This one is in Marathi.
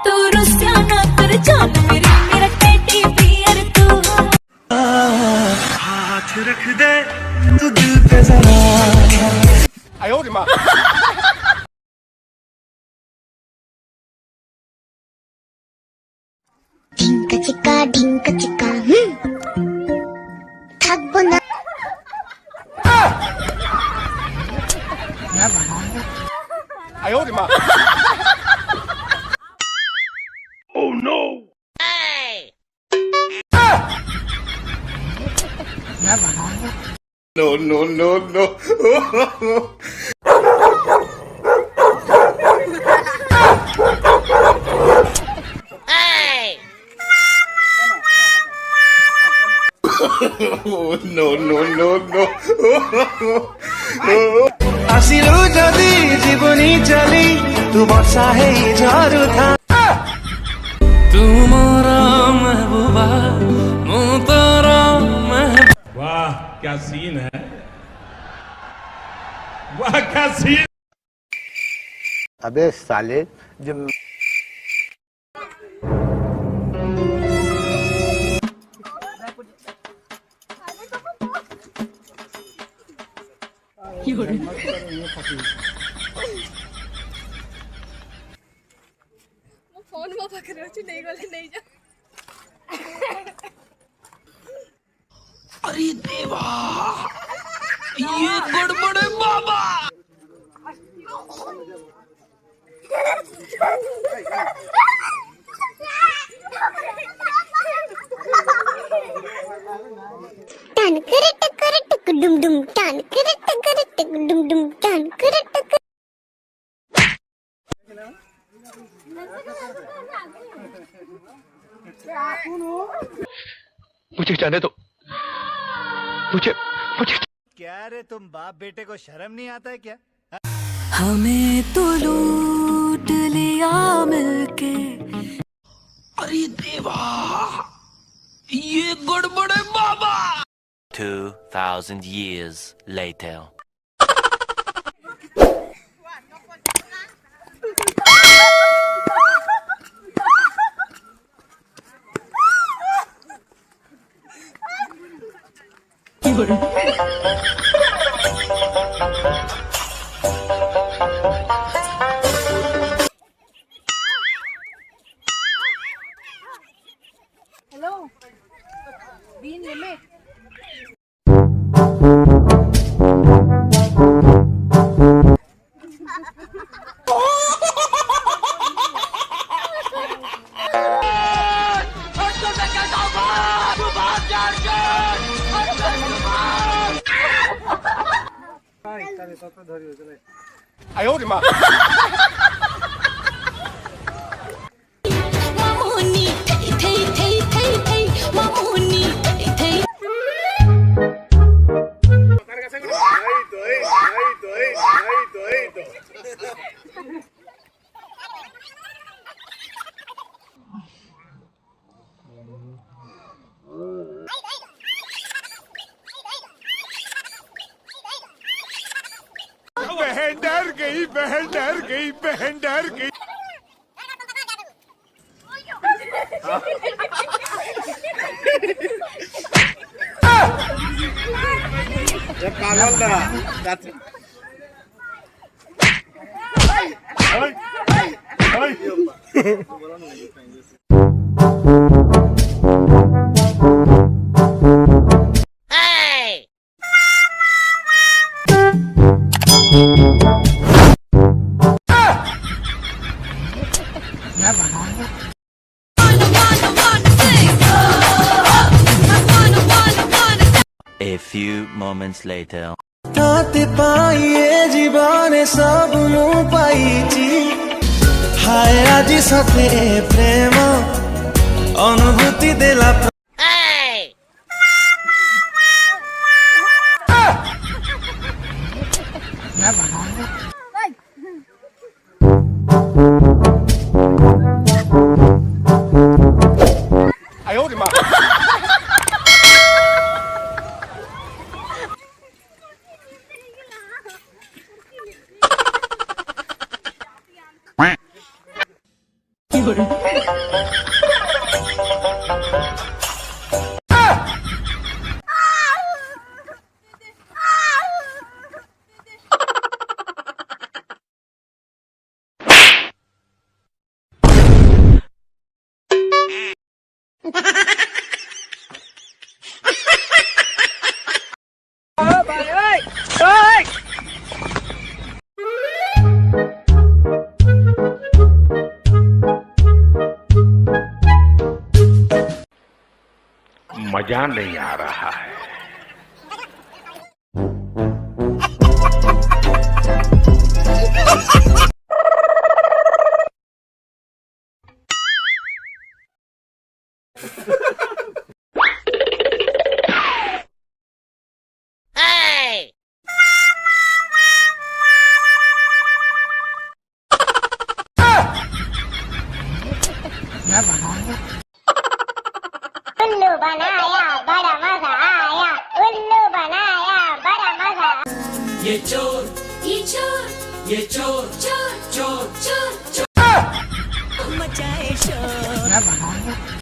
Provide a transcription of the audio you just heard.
तू रुस्या ना कर जान मेरी मेरा टेडी बियर तू हाथ रख दे तू दिल पे जरा 哎呦我的妈！ ঢিঙ্কা চিকা থাকবো না 哎呦我的妈！ Oh no No no no no No no no no আসিলু যদি জীবনী চলি তু বর্ষা হেই ঝড় থা तुम्हारा महबूबा मोहतारा महबूबा वाह क्या सीन है वाह क्या सीन अबे साले जब फोन में पकड़ रही नहीं गले नहीं जा अरे देवा ये गड़बड़ है बाबा টান করে টক ডুম ডুম টান করে টক ডুম ডুম টান করে টক मुझे जाने दो मुझे क्या रे तुम बाप बेटे को शर्म नहीं आता है क्या हमें तो लूट लिया मिलके अरे देवा ये गड़बड़ है बाबा 2,000 years later. हेलो बीन लिमिट धरियो 哎呦我的妈！ मामोनी थई थई थई थई थई मामोनी थई थई बहन डर गई बहन डर गई बहन डर गई ये पागल ना A few moments later. তাতে পাইয়ে জীবনে সব মু পাইছি হায় আজি সাথে প্রেম অনুভূতি দেলা मजा नहीं आ रहा है। उल्लू बनाया बड़ा मजा आया, उल्लू बनाया बड़ा मजा। ये चोर ये चोर चोर चोर चोर चोर मचाए शोर